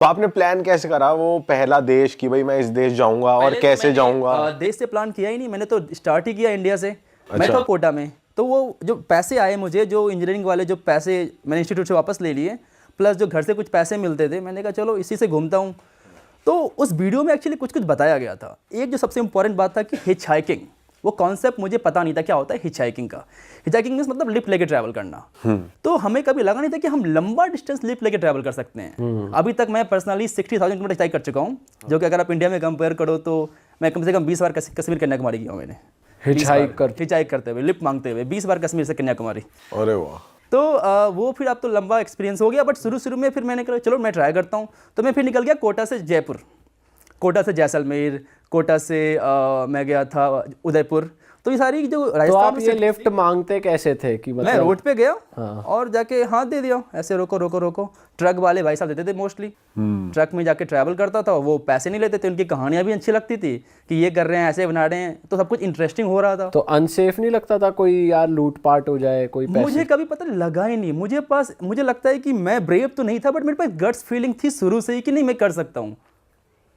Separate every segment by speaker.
Speaker 1: तो आपने प्लान कैसे करा वो पहला देश कि भाई मैं इस देश जाऊंगा और कैसे जाऊंगा?
Speaker 2: देश से प्लान किया ही नहीं, मैंने तो स्टार्ट ही किया इंडिया से। मैं
Speaker 1: अच्छा।
Speaker 2: था कोटा में, तो वो जो पैसे आए मुझे, जो इंजीनियरिंग वाले जो पैसे मैंने इंस्टीट्यूट से वापस ले लिए, प्लस जो घर से कुछ पैसे मिलते थे, मैंने कहा चलो इसी से घूमता हूँ। तो उस वीडियो में एक्चुअली कुछ कुछ बताया गया था। एक जो सबसे इंपॉर्टेंट बात था कि हिच हाइकिंग, वो कॉन्सेप्ट मुझे पता नहीं था क्या होता है हिच हाइकिंग का। हिच हाइकिंग मीन्स मतलब लिफ्ट लेके ट्रैवल करना। तो हमें कभी लगा नहीं था कि हम लंबा डिस्टेंस लिफ्ट लेके ट्रैवल कर सकते हैं। अभी तक मैं पर्सनली 60,000 किलोमीटर तय कर चुका हूँ, जो कि अगर आप इंडिया में कंपेयर करो तो मैं कम से कम 20 बार कश्मीर कन्याकुमारी गया हूँ मैंने। हिच हाइक करते हुए, लिफ्ट मांगते हुए 20 बार कश्मीर से कन्याकुमारी।
Speaker 1: अरे वाह।
Speaker 2: तो वो फिर अब तो लंबा एक्सपीरियंस हो गया, बट शुरू में फिर मैंने कहा चलो मैं ट्राई करता हूँ। तो मैं फिर निकल गया कोटा से जयपुर, कोटा से जैसलमेर, कोटा से मैं गया था उदयपुर। तो ये सारी जो
Speaker 3: तो
Speaker 2: राजस्थान
Speaker 3: आप
Speaker 2: में
Speaker 3: ये लिफ्ट मांगते कैसे थे कि
Speaker 2: मैं
Speaker 3: मतलब?
Speaker 2: रोड पे गया
Speaker 3: हाँ।
Speaker 2: और जाके हाथ दे दिया, ऐसे रोको रोको रोको। ट्रक वाले भाई साहब देते थे मोस्टली, ट्रक में जाके ट्रैवल करता था, वो पैसे नहीं लेते थे, उनकी कहानियां भी अच्छी लगती थी कि ये कर रहे हैं, ऐसे बना रहे हैं, तो सब कुछ इंटरेस्टिंग हो रहा था।
Speaker 3: तो अनसेफ नहीं लगता था कोई यार लूटपाट हो जाए, कोई पैसे?
Speaker 2: मुझे कभी पता लगा ही नहीं, मुझे लगता है कि मैं ब्रेव तो नहीं था, बट मेरे पास गट्स फीलिंग थी शुरू से ही कि नहीं मैं कर सकता हूँ।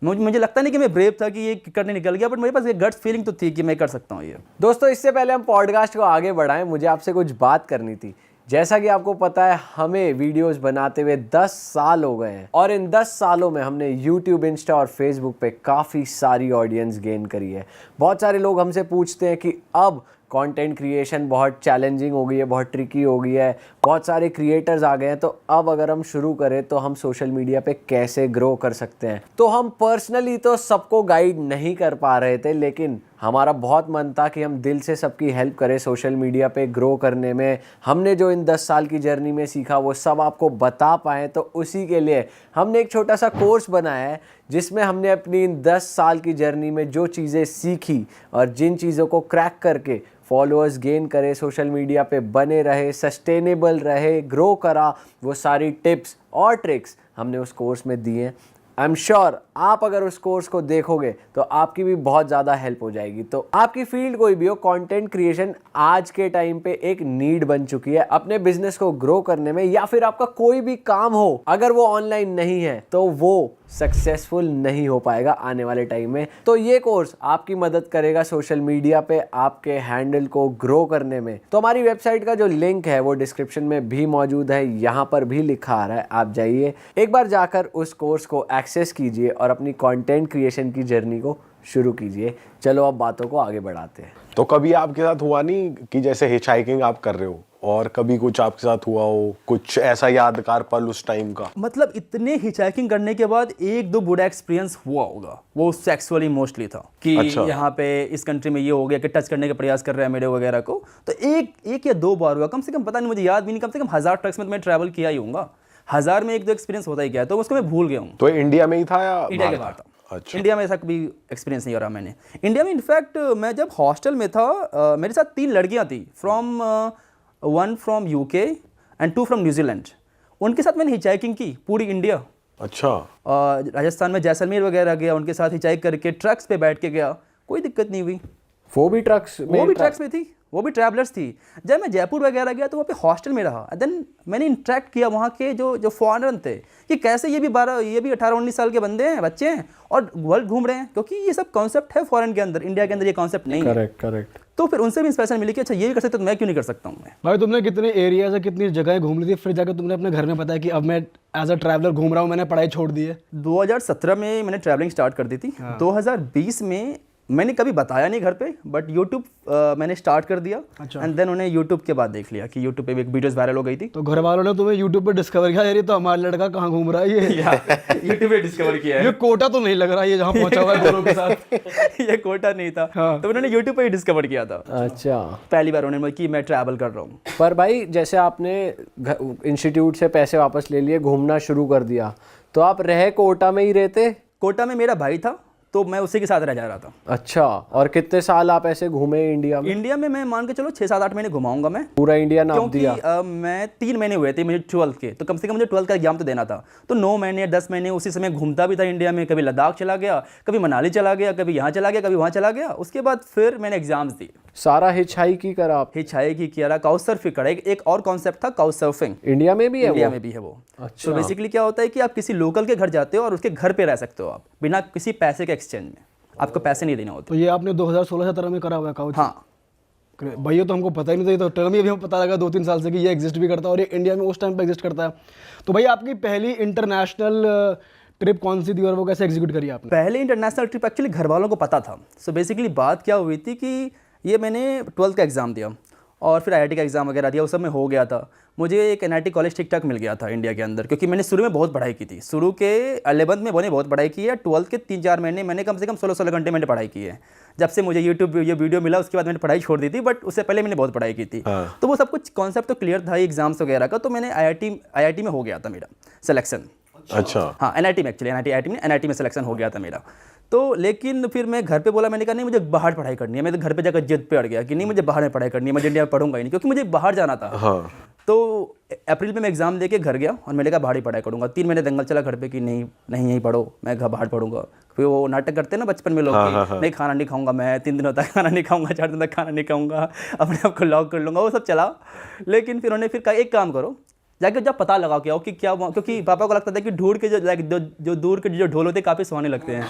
Speaker 2: मुझे लगता नहीं कि मैं ब्रेव था कि ये करने निकल गया, बट मेरे पास ये गट्स फीलिंग तो थी कि मैं कर सकता हूँ ये।
Speaker 3: दोस्तों, इससे पहले हम पॉडकास्ट को आगे बढ़ाएं, मुझे आपसे कुछ बात करनी थी। जैसा कि आपको पता है, हमें वीडियोस बनाते हुए 10 साल हो गए हैं और इन 10 सालों में हमने YouTube, इंस्टा और फेसबुक पे काफ़ी सारी ऑडियंस गेन करी है। बहुत सारे लोग हमसे पूछते हैं कि अब कंटेंट क्रिएशन बहुत चैलेंजिंग हो गई है, बहुत ट्रिकी हो गई है, बहुत सारे क्रिएटर्स आ गए हैं, तो अब अगर हम शुरू करें तो हम सोशल मीडिया पे कैसे ग्रो कर सकते हैं। तो हम पर्सनली तो सबको गाइड नहीं कर पा रहे थे, लेकिन हमारा बहुत मन था कि हम दिल से सबकी हेल्प करें सोशल मीडिया पे ग्रो करने में। हमने जो इन 10 साल की जर्नी में सीखा वो सब आपको बता पाएँ, तो उसी के लिए हमने एक छोटा सा कोर्स बनाया है जिसमें हमने अपनी इन 10 साल की जर्नी में जो चीज़ें सीखी और जिन चीज़ों को क्रैक करके फॉलोअर्स गेन करे, सोशल मीडिया पे बने रहे, सस्टेनेबल रहे, ग्रो करा, वो सारी टिप्स और ट्रिक्स हमने उस कोर्स में दिए हैं। आई एम श्योर आप अगर उस कोर्स को देखोगे तो आपकी भी बहुत ज़्यादा हेल्प हो जाएगी। तो आपकी फील्ड कोई भी हो, कंटेंट क्रिएशन आज के टाइम पे एक नीड बन चुकी है अपने बिजनेस को ग्रो करने में, या फिर आपका कोई भी काम हो, अगर वो ऑनलाइन नहीं है तो वो सक्सेसफुल नहीं हो पाएगा आने वाले टाइम में। तो ये कोर्स आपकी मदद करेगा सोशल मीडिया पे आपके हैंडल को ग्रो करने में। तो हमारी वेबसाइट का जो लिंक है वो डिस्क्रिप्शन में भी मौजूद है, यहाँ पर भी लिखा आ रहा है, आप जाइए एक बार जाकर उस कोर्स को एक्सेस कीजिए और अपनी कंटेंट क्रिएशन की जर्नी को शुरू कीजिए। चलो अब बातों को आगे बढ़ाते हैं।
Speaker 1: तो कभी आपके साथ हुआ नहीं कि जैसे हिच हाइकिंग आप कर रहे हो और कभी कुछ आपके साथ हुआ हो, कुछ ऐसा यादगार पल उस टाइम का?
Speaker 2: मतलब इतने हिचहाइकिंग करने के बाद एक दो बुरा एक्सपीरियंस हुआ होगा, वो सेक्सुअली मोस्टली था कि
Speaker 1: अच्छा।
Speaker 2: यहाँ पे इस कंट्री में ये हो गया कि टच करने का प्रयास कर रहे हैं मेरे वगैरह को। तो एक या दो बार हुआ, कम से कम पता नहीं, मुझे याद भी नहीं, कम से कम 1000 ट्रक्स में तो मैं ट्रैवल किया ही होऊंगा। 1000 में एक दो एक्सपीरियंस होता ही क्या है, तो उसको मैं भूल गया हूँ।
Speaker 1: तो इंडिया में ही था या
Speaker 2: इंडिया के बाहर था?
Speaker 1: अच्छा।
Speaker 2: इंडिया में ऐसा कभी एक्सपीरियंस नहीं हो रहा मैंने। इंडिया में इनफैक्ट मैं जब हॉस्टल में था, मेरे साथ 3 लड़कियां थी, one from UK and 2 from New Zealand. उनके साथ मैंने हिचहाइकिंग की पूरी इंडिया।
Speaker 1: अच्छा।
Speaker 2: राजस्थान में जैसलमेर वगैरह गया, उनके साथ हिचहाइक करके ट्रक्स पे बैठ के गया, कोई दिक्कत नहीं हुई।
Speaker 3: वो भी ट्रक्स में
Speaker 2: थी, वो भी ट्रैवलर्स थी। जब मैं जयपुर वगैरह गया तो वहाँ पे हॉस्टल में रहा, देन मैंने इंटरेक्ट किया वहाँ के जो फॉरेनर थे कि कैसे ये भी 18-19 साल के बंदे हैं, बच्चे हैं और वर्ल्ड घूम रहे हैं, क्योंकि ये सब कॉन्सेप्ट है फॉरेन के अंदर, इंडिया के अंदर ये कॉन्सेप्ट नहीं है।
Speaker 3: करेक्ट।
Speaker 2: तो फिर उनसे भी इंस्पिरेशन मिली कि अच्छा ये भी कर सकते तो मैं क्यों नहीं कर सकता हूँ। मैं
Speaker 4: भाई, तुमने कितने एरियाज है, कितनी जगह घूम ली थी, फिर जाकर तुमने अपने घर में बताया कि अब मैं एज अ ट्रैवलर घूम रहा हूँ, मैंने पढ़ाई छोड़ दी है?
Speaker 2: 2017 में मैंने ट्रैवलिंग स्टार्ट कर दी थी। 2020 में मैंने कभी बताया नहीं घर पे, बट यूट्यूब मैंने स्टार्ट कर दिया।
Speaker 4: अच्छा।
Speaker 2: एंड देन उन्हें यूट्यूब के बाद देख लिया कि यूट्यूब पे भी एक वीडियोस वायरल हो गई थी,
Speaker 4: तो घर वालों ने तुम्हें यूट्यूब पे डिस्कवर किया, यार ये तो हमारा लड़का कहाँ घूम रहा है, ये
Speaker 2: यूट्यूब पे डिस्कवर किया है।
Speaker 4: ये कोटा तो नहीं लग रहा ये जहाँ पहुंचा हुआ है गोरों के साथ।
Speaker 2: ये कोटा नहीं था।
Speaker 4: हाँ।
Speaker 2: तो उन्होंने यूट्यूब पे ही डिस्कवर किया था।
Speaker 3: अच्छा।
Speaker 2: पहली बार उन्होंने कि मैं ट्रैवल कर रहा हूँ।
Speaker 3: पर भाई, जैसे आपने इंस्टीट्यूट से पैसे वापस ले लिए, घूमना शुरू कर दिया, तो आप रहे कोटा में ही रहते?
Speaker 2: कोटा में मेरा भाई था, तो मैं उसी के साथ रह जा रहा था।
Speaker 3: अच्छा, और कितने साल आप ऐसे घूमे इंडिया में?
Speaker 2: इंडिया में मैं मान के चलो 6-7-8 महीने घुमाऊंगा मैं,
Speaker 3: पूरा इंडिया नाप
Speaker 2: क्योंकि
Speaker 3: दिया?
Speaker 2: मैं 3 महीने हुए थे मुझे 12th के, तो कम से कम मुझे 12th का एग्जाम तो देना था। तो 9 महीने 10 महीने उसी समय घूमता भी था इंडिया में, कभी लद्दाख चला गया, कभी मनाली चला गया, कभी यहाँ चला गया, कभी वहाँ चला गया। उसके बाद फिर मैंने एग्जाम्स दिए,
Speaker 3: सारा हिचहाइकी करा आप?
Speaker 2: हिचहाइकी किया, काउच सर्फ करा। एक और कॉन्सेप्ट था काउच सर्फिंग,
Speaker 3: इंडिया में भी है
Speaker 2: इंडिया
Speaker 3: वो?
Speaker 2: में भी है वो।
Speaker 3: अच्छा।
Speaker 2: तो बेसिकली क्या होता है कि आप किसी लोकल के घर जाते हो और उसके घर पे रह सकते हो आप, बिना किसी पैसे के एक्सचेंज में, आपको पैसे नहीं देने होते।
Speaker 4: तो ये आपने 2016-17 में करा हुआ है काउच?
Speaker 2: हाँ
Speaker 4: भाई ये तो हमको पता ही नहीं था, ये तो टर्म ही अभी हमें पता लगा 2-3 साल से कि ये एग्जिस्ट भी करता है और ये इंडिया में उस टाइम पे एग्जिस्ट करता है। तो भाई आपकी पहली इंटरनेशनल ट्रिप कौन सी थी और वो कैसे एग्जीक्यूट करी आपने?
Speaker 2: पहले इंटरनेशनल ट्रिप एक्चुअली घर वालों को पता था। सो बेसिकली बात क्या हुई थी कि ये मैंने 12th का एग्ज़ाम दिया और फिर IIT का एग्ज़ाम वगैरह दिया, उस सब में हो गया था। मुझे एक NIT कॉलेज ठीक ठाक मिल गया था इंडिया के अंदर, क्योंकि मैंने शुरू में बहुत पढ़ाई की थी। शुरू के 11th में मैंने बहुत पढ़ाई की है, 12th के 3-4 महीने मैंने कम से कम 16-16 घंटे मैंने पढ़ाई की है। जब से मुझे यूट्यूब ये वीडियो मिला उसके बाद मैंने पढ़ाई छोड़ दी थी, बट उससे पहले मैंने बहुत पढ़ाई की थी। तो वो सब कुछ कॉन्सेप्ट तो क्लियर था एग्जाम्स वगैरह का। तो मैंने IIT में हो गया था मेरा सिलेक्शन।
Speaker 1: अच्छा।
Speaker 2: हाँ NIT में, एक्चुअली NIT में सिलेक्शन हो गया था मेरा। तो लेकिन फिर मैं घर पे बोला, मैंने कहा नहीं मुझे बाहर पढ़ाई करनी है। मैं तो घर पे जाकर जिद पे अड़ गया कि नहीं मुझे बाहर में पढ़ाई करनी है, मैं इंडिया में पढ़ूंगा ही नहीं, क्योंकि मुझे बाहर जाना था।
Speaker 1: हाँ।
Speaker 2: तो अप्रैल में मैं एग्ज़ाम देके घर गया और मैंने कहा बाहर ही पढ़ाई करूँगा। 3 महीने दंगल चला घर पे कि नहीं नहीं यहीं पढ़ो, मैं घर बाहर पढ़ूंगा। फिर वो नाटक करते हैं ना बचपन में लोग कि नहीं खाना नहीं खाऊंगा मैं, 3 दिनों तक खाना नहीं खाऊंगा, 4 दिन तक खाना नहीं खाऊंगा, अपने आप को लॉक कर लूँगा, वो सब चला। लेकिन फिर उन्होंने फिर कहा एक काम करो, जाके जब पता लगा के आओ कि क्या, क्योंकि पापा को लगता था कि ढूंढ के जो दूर के जो ढोल होते हैं काफ़ी सुहाने लगते हैं,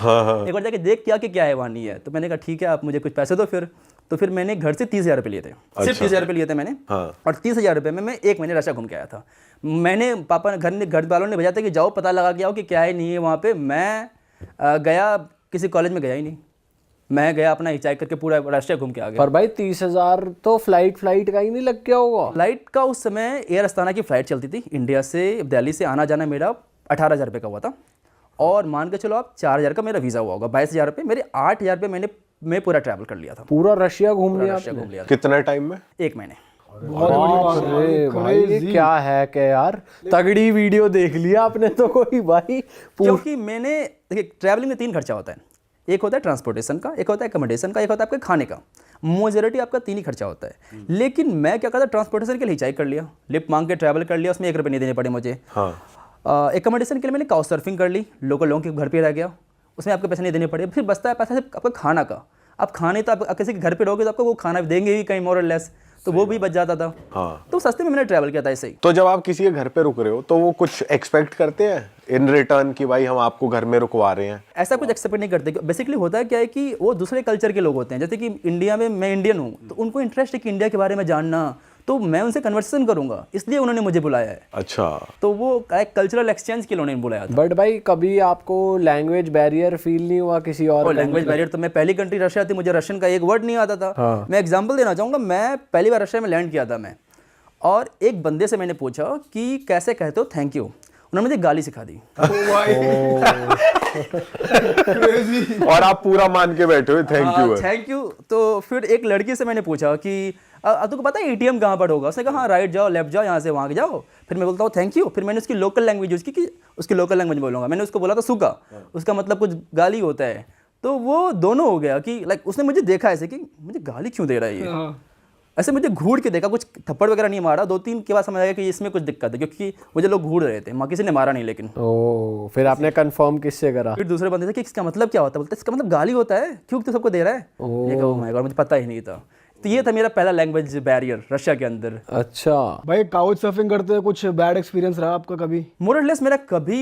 Speaker 2: एक बार जाके देख क्या है वहाँ नहीं है। तो मैंने कहा ठीक है आप मुझे कुछ पैसे दो फिर। तो फिर मैंने घर से 30,000 रुपये लिए थे, सिर्फ 30,000 रुपये लिए थे मैंने। और 30,000 रुपये में मैं 1 महीने रशिया घूम के आया था। मैंने पापा घर वालों ने भेजा था कि जाओ पता लगा के आओ कि क्या है नहीं है वहाँ पे। मैं गया, किसी कॉलेज में गया ही नहीं, मैं गया अपना हिचाई करके पूरा रशिया घूम के आ गया।
Speaker 3: पर भाई 30,000 तो फ्लाइट का ही नहीं लग गया होगा?
Speaker 2: फ्लाइट का उस समय एयर अस्ताना की फ़्लाइट चलती थी इंडिया से दिल्ली से आना जाना, मेरा 18,000 रुपये का हुआ था। और मान के चलो आप 4,000 का मेरा वीज़ा हुआ होगा, 22,000 रुपये, मेरे 8,000 रुपये मैं पूरा ट्रैवल कर लिया था।
Speaker 3: पूरा रशिया घूम लिया?
Speaker 2: रशिया घूम लिया था
Speaker 1: कितना टाइम में?
Speaker 2: 1 महीने।
Speaker 3: अरे भाई ये क्या है कि यार तगड़ी वीडियो देख लिया आपने तो कोई भाई।
Speaker 2: क्योंकि मैंने देखिए ट्रैवलिंग में 3 खर्चा होता है, एक होता है ट्रांसपोर्टेशन का, एक होता है एकोमोडेशन का, एक होता है आपके खाने का। मेजॉरिटी आपका 3 ही खर्चा होता है। लेकिन मैं क्या करता, ट्रांसपोर्टेशन के लिए हिचाई कर लिया, लिफ्ट मांग के ट्रैवल कर लिया, उसमें 1 रुपये नहीं देने पड़े मुझे। एकोमोडेशन के लिए मैंने काउच सर्फिंग कर ली, लोकल लोगों के घर पे रह गया, उसमें आपको पैसे नहीं देने पड़े। फिर बचता है पैसा सिर्फ आपका खाना का। आप खाने तो आप किसी के घर पे रहोगे तो आपको वो खाना देंगे ही कहीं मोर और लेस, तो वो भी बच जाता था। तो सस्ते में मैंने ट्रैवल किया था ऐसे ही।
Speaker 1: तो जब आप किसी के घर पे रुक रहे हो तो वो कुछ एक्सपेक्ट करते हैं इन रिटर्न कि भाई हम आपको घर में रुकवा रहे हैं?
Speaker 2: ऐसा कुछ एक्सपेक्ट नहीं करते। बेसिकली होता है क्या है कि वो दूसरे कल्चर के लोग होते हैं, जैसे कि इंडिया में मैं इंडियन हूँ तो उनको इंटरेस्ट है कि इंडिया के बारे में जानना, तो मैं उनसे कन्वर्सेशन करूंगा, इसलिए उन्होंने मुझे बुलाया है।
Speaker 1: अच्छा।
Speaker 2: तो वो एक कल्चरल एक्सचेंज के लिए उन्होंने बुलाया था।
Speaker 3: बट भाई कभी आपको लैंग्वेज बैरियर फील नहीं हुआ किसी और?
Speaker 2: लैंग्वेज बैरियर तो मैं पहली कंट्री रशिया थी, मुझे रशियन का एक वर्ड नहीं आता था। मैं एग्जांपल देना चाहूँगा, मैं पहली बार रशिया में लैंड किया था मैं, और एक बंदे से मैंने पूछा कि कैसे कहते हो थैंक यू, उन्होंने मुझे गाली सिखा दी।
Speaker 1: और आप पूरा मान के बैठे हुए
Speaker 2: थैंक यू। तो फिर एक लड़की से मैंने पूछा कि तुमको पता है ATM कहाँ पर होगा? उसने कहा हाँ राइट जाओ, लेफ्ट जाओ, यहाँ से वहाँ जाओ। फिर मैं बोलता हूँ थैंक यू। फिर मैंने उसकी लोकल लैंग्वेज यूज़ की कि उसकी लोकल लैंग्वेज बोलूँगा। मैंने उसको बोला था सुगा, उसका मतलब कुछ गाली होता है। तो वो दोनों हो गया कि लाइक उसने मुझे देखा ऐसे कि मुझे गाली क्यों दे रहा है ये, ऐसे मुझे घूर के देखा, कुछ थप्पड़ वगैरह नहीं मारा। 2-3 के बाद समझ आया कि इसमें कुछ दिक्कत है, क्योंकि मुझे लोग घूर रहे थे, माँ किसी ने मारा नहीं। लेकिन
Speaker 3: फिर आपने कंफर्म किससे करा?
Speaker 2: फिर दूसरे बंदे से कि इसका मतलब क्या होता है? बोलते इसका मतलब गाली होता है, क्यों तू सबको दे रहा है? ये कहा माय गॉड मुझे पता ही नहीं था। तो ये था मेरा पहला लैंग्वेज बैरियर रशिया के अंदर।
Speaker 3: अच्छा
Speaker 4: भाई काउच सर्फिंग करते हुए कुछ बैड एक्सपीरियंस रहा आपका कभी?
Speaker 2: मोर और लेस मेरा कभी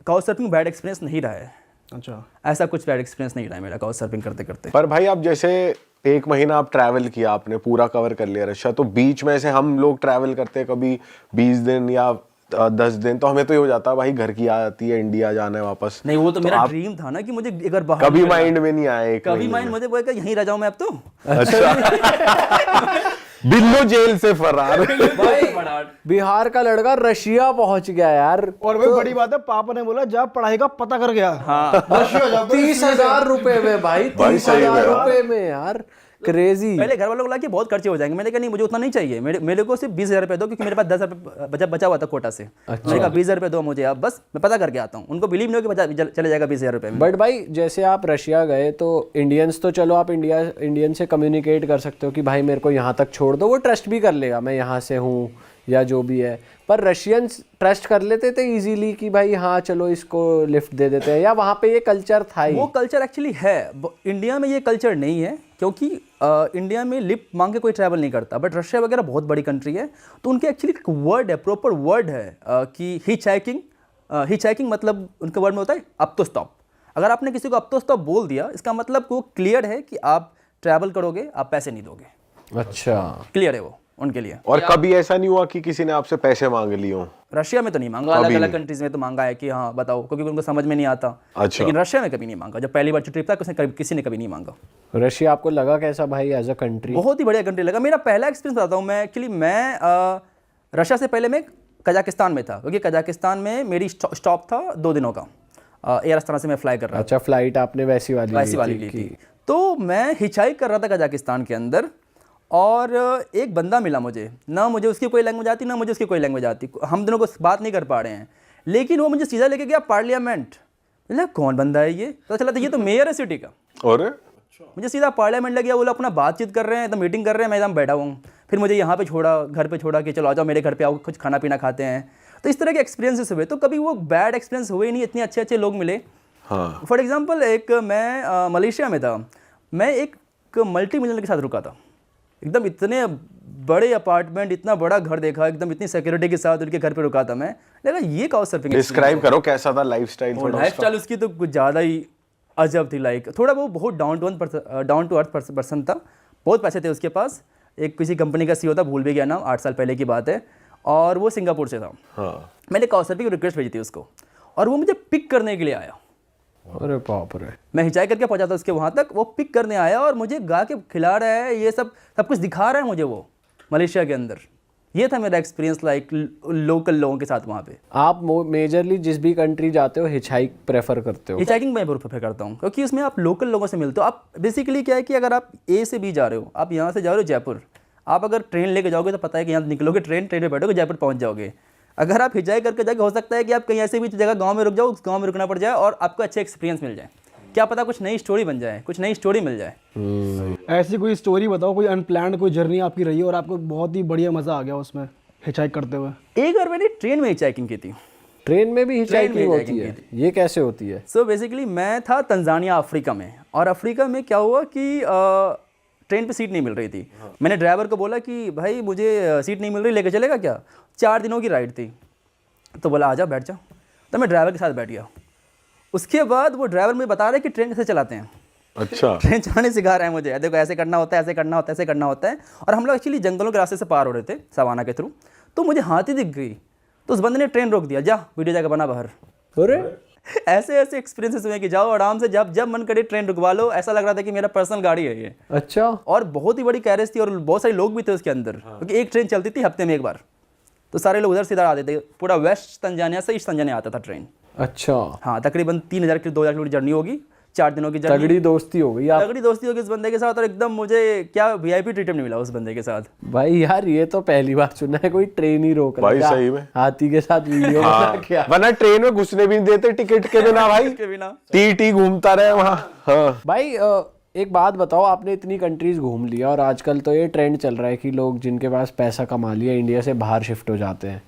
Speaker 2: काउच सर्फिंग बैड एक्सपीरियंस नहीं रहा है।
Speaker 4: अच्छा,
Speaker 2: ऐसा कुछ बैड एक्सपीरियंस नहीं रहा है मेरा काउच सर्फिंग करते करते।
Speaker 1: पर भाई आप जैसे 1 महीना आप ट्रैवल किया, आपने पूरा कवर कर लिया रशिया, तो बीच में से हम लोग ट्रैवल करते हैं कभी 20 दिन या 10 दिन, तो हमें तो ये हो जाता है भाई घर की याद आती है, इंडिया जाना है वापस।
Speaker 2: नहीं वो तो मेरा ड्रीम था ना कि मुझे एक बार बाहर
Speaker 1: कभी माइंड में नहीं आया?
Speaker 2: कभी माइंड मुझे बोला यहीं रह जाऊं मैं अब तो।
Speaker 1: अच्छा। बिल्लो जेल से फरार।
Speaker 3: बिहार का लड़का रशिया पहुंच गया यार।
Speaker 4: और भाई बड़ी बात है, पापा ने बोला जा पढ़ाई का पता कर गया।
Speaker 2: हाँ
Speaker 3: 30,000 रुपए में भाई, 30,000 रुपए में यार क्रेजी।
Speaker 2: पहले घर वालों को लगा कि बहुत खर्चे हो जाएंगे, मैंने कहा नहीं मुझे उतना नहीं चाहिए, मेरे को सिर्फ 20,000 रुपये दो, क्योंकि मेरे पास 10,000 रुपये बचा हुआ था कोटा से। मैंने कहा 20,000 रुपये दो मुझे, अब बस मैं पता करके आता हूँ। उनको बिलीव नहीं हो कि चले जाएगा 20,000 रुपये में।
Speaker 3: बट भाई जैसे आप रशिया गए तो इंडियंस तो चलो आप इंडियन से कम्युनिकेट कर सकते हो कि भाई मेरे को यहाँ तक छोड़ दो, वो ट्रस्ट भी कर लेगा मैं यहाँ से हूँ या जो भी है। पर रशियंस ट्रस्ट कर लेते थे इजीली कि भाई हाँ चलो इसको लिफ्ट दे देते हैं, या वहाँ पे ये कल्चर था ही?
Speaker 2: वो कल्चर एक्चुअली है, इंडिया में ये कल्चर नहीं है, क्योंकि इंडिया में लिफ्ट मांग के कोई ट्रैवल नहीं करता। बट रशिया वगैरह बहुत बड़ी कंट्री है, तो उनके एक्चुअली एक वर्ड है, प्रॉपर वर्ड है कि हिच हाइकिंग मतलब उनके वर्ड में होता है अप तो स्टॉप। अगर आपने किसी को अप तो स्टॉप बोल दिया, इसका मतलब वो क्लियर है कि आप ट्रैवल करोगे, आप पैसे नहीं दोगे।
Speaker 3: अच्छा,
Speaker 2: क्लियर है वो उनके लिए।
Speaker 1: और कभी ऐसा नहीं हुआ कि किसी ने आपसे पैसे मांग लिए हो?
Speaker 2: रशिया में तो नहीं मांगा, अलग अलग कंट्रीज में तो मांगा है कि हाँ बताओ, क्योंकि उनको समझ में नहीं आता।
Speaker 1: अच्छा।
Speaker 2: लेकिन रशिया में कभी नहीं मांगा। जब पहली बार जो ट्रिप था किसी ने कभी नहीं मांगा।
Speaker 3: रशिया आपको लगा कैसा भाई एज अ कंट्री?
Speaker 2: बहुत ही बढ़िया कंट्री लगा। मेरा पहला एक्सपीरियंस बताता हूँ मैं। एक्चुअली मैं रशिया से पहले मैं कजाकिस्तान में था, क्योंकि कजाकिस्तान में मेरी स्टॉप था 2 दिनों का। एयर अस्थाना से मैं फ्लाई कर रहा था।
Speaker 3: अच्छा, फ्लाइट आपने वैसी वाली
Speaker 2: ली थी। तो मैं हिचाइक कर रहा था कजाकिस्तान के अंदर, और एक बंदा मिला मुझे, ना मुझे उसकी कोई लैंग्वेज आती ना मुझे उसकी कोई लैंग्वेज आती, हम दोनों को बात नहीं कर पा रहे हैं। लेकिन वो मुझे सीधा लेके गया पार्लियामेंट। मतलब कौन बंदा है ये? पता चला था ये तो मेयर है सिटी का।
Speaker 1: और
Speaker 2: मुझे सीधा पार्लियामेंट लग गया। वो लोग अपना बातचीत कर रहे हैं, तो मीटिंग कर रहे हैं, मैं एकदम बैठा हुआ हूँ। फिर मुझे यहाँ पे छोड़ा, घर पे छोड़ा कि चलो आ जाओ मेरे घर पे आओ, कुछ खाना पीना खाते हैं। तो इस तरह के एक्सपीरियंसेस हुए। तो कभी वो बैड एक्सपीरियंस हुए ही नहीं, इतने अच्छे अच्छे लोग मिले।
Speaker 1: हाँ।
Speaker 2: फॉर एग्जाम्पल एक मैं मलेशिया में था, मैं एक मल्टी मिलियनर के साथ रुका था। एकदम इतने बड़े अपार्टमेंट, इतना बड़ा घर देखा, एकदम इतनी सिक्योरिटी के साथ उनके घर पे रुका था मैं। लगा ये काउच सर्फिंग।
Speaker 1: डिस्क्राइब करो कैसा था लाइफस्टाइल?
Speaker 2: लाइफस्टाइल उसकी तो कुछ ज़्यादा ही अजब थी। लाइक थोड़ा वो बहुत डाउन टू अर्थ पर्सन था। बहुत पैसे थे उसके पास। एक किसी कंपनी का सीईओ था, भूल भी गया नाम, 8 साल पहले की बात है, और वो सिंगापुर से था।
Speaker 1: हाँ।
Speaker 2: मैंने काउच सर्फिंग की रिक्वेस्ट भेजी थी उसको, और वो मुझे पिक करने के लिए आया।
Speaker 3: अरे बाप रे।
Speaker 2: मैं हिचाई करके पहुंचा था उसके वहाँ तक, वो पिक करने आया और मुझे गा के खिला रहा है, ये सब कुछ दिखा रहा है मुझे वो मलेशिया के अंदर। ये था मेरा एक्सपीरियंस लाइक लोकल लोगों के साथ वहाँ पे।
Speaker 3: आप मेजरली जिस भी कंट्री जाते हो हिचहाइक प्रेफर करते हो?
Speaker 2: हिचाइकिंग मैं प्रेफर करता हूँ, क्योंकि उसमें आप लोकल लोगों से मिलते हो। आप बेसिकली क्या है कि अगर आप ए से बी जा रहे हो, आप यहाँ से जा रहे हो जयपुर, आप अगर ट्रेन लेके जाओगे तो पता है कि यहाँ निकलोगे, ट्रेन में बैठोगे, जयपुर पहुँच जाओगे। अगर आप हिचाई करके जाओगे, हो सकता है कि आप कहीं ऐसे भी जगह गांव में रुक जाओ, उस गांव में रुकना पड़ जाए और आपको अच्छे एक्सपीरियंस मिल जाए। क्या पता कुछ नई स्टोरी बन जाए, कुछ नई स्टोरी मिल जाए।
Speaker 4: ऐसी कोई स्टोरी बताओ, कोई अनप्लान्ड कोई जर्नी आपकी रही है और आपको बहुत ही बढ़िया मज़ा आ गया उसमें हिचहाइक करते हुए?
Speaker 2: एक बार मैंने ट्रेन में हिचाइकिंग की थी।
Speaker 3: ट्रेन में भी हिचहाइकिंग होती
Speaker 2: हिचहाइकिंग
Speaker 3: है? ये कैसे होती है?
Speaker 2: सो बेसिकली मैं था तंजानिया अफ्रीका में, और अफ्रीका में क्या हुआ कि ट्रेन पे सीट नहीं मिल रही थी। मैंने ड्राइवर को बोला कि भाई मुझे सीट नहीं मिल रही, लेके चलेगा क्या? 4 दिनों की राइड थी। तो बोला आजा बैठ जा। तो मैं ड्राइवर के साथ बैठ गया। उसके बाद वो ड्राइवर मुझे बता रहा है कि ट्रेन कैसे चलाते हैं।
Speaker 1: अच्छा।
Speaker 2: ट्रेन चलाने सिखा रहा है मुझे, देखो ऐसे करना होता है, ऐसे करना होता है, ऐसे करना होता है। और हम लोग एक्चुअली जंगलों के रास्ते से पार हो रहे थे सवाना के थ्रू। तो मुझे हाथी दिख गई, तो उस बंदे ने ट्रेन रोक दिया, जा वीडियो जाकर बना बाहर।
Speaker 3: अरे
Speaker 2: ऐसे ऐसे एक्सपीरियंसेस हुए कि जाओ आराम से, जब मन करे ट्रेन रुकवा लो। ऐसा लग रहा था कि मेरा पर्सनल गाड़ी है ये।
Speaker 3: अच्छा।
Speaker 2: और बहुत ही बड़ी कैरेज थी और बहुत सारे लोग भी थे उसके अंदर, क्योंकि एक ट्रेन चलती थी हफ्ते में एक बार। तो सारे लोग उधर से इधर आते थे। पूरा वेस्ट तंजानिया से ईस्ट तंजानिया आता था ट्रेन।
Speaker 3: अच्छा।
Speaker 2: हाँ, तकरीबन 3,000 की 2,000 किलोमीटर जर्नी होगी, 4 दिनों की जर्नी।
Speaker 3: तगड़ी दोस्ती हो गई आप?
Speaker 2: तगड़ी दोस्ती होगी इस बंदे के साथ, और एकदम मुझे क्या वीआईपी ट्रीटमेंट नहीं मिला उस बंदे के साथ।
Speaker 3: भाई यार ये तो पहली बार सुना है कोई ट्रेन ही रोक रहा है।
Speaker 1: भाई सही में
Speaker 3: हाथी के साथ वीडियो बना के।
Speaker 1: वरना ट्रेन में घुसने भी नहीं देते टिकट के बिना भाई,
Speaker 2: के बिना
Speaker 1: टी घूमता रहे वहाँ। हाँ
Speaker 3: भाई एक बात बताओ, आपने इतनी कंट्रीज घूम लिया और आजकल तो ये ट्रेंड चल रहा है कि लोग जिनके पास पैसा कमा लिया इंडिया से बाहर शिफ्ट हो जाते हैं।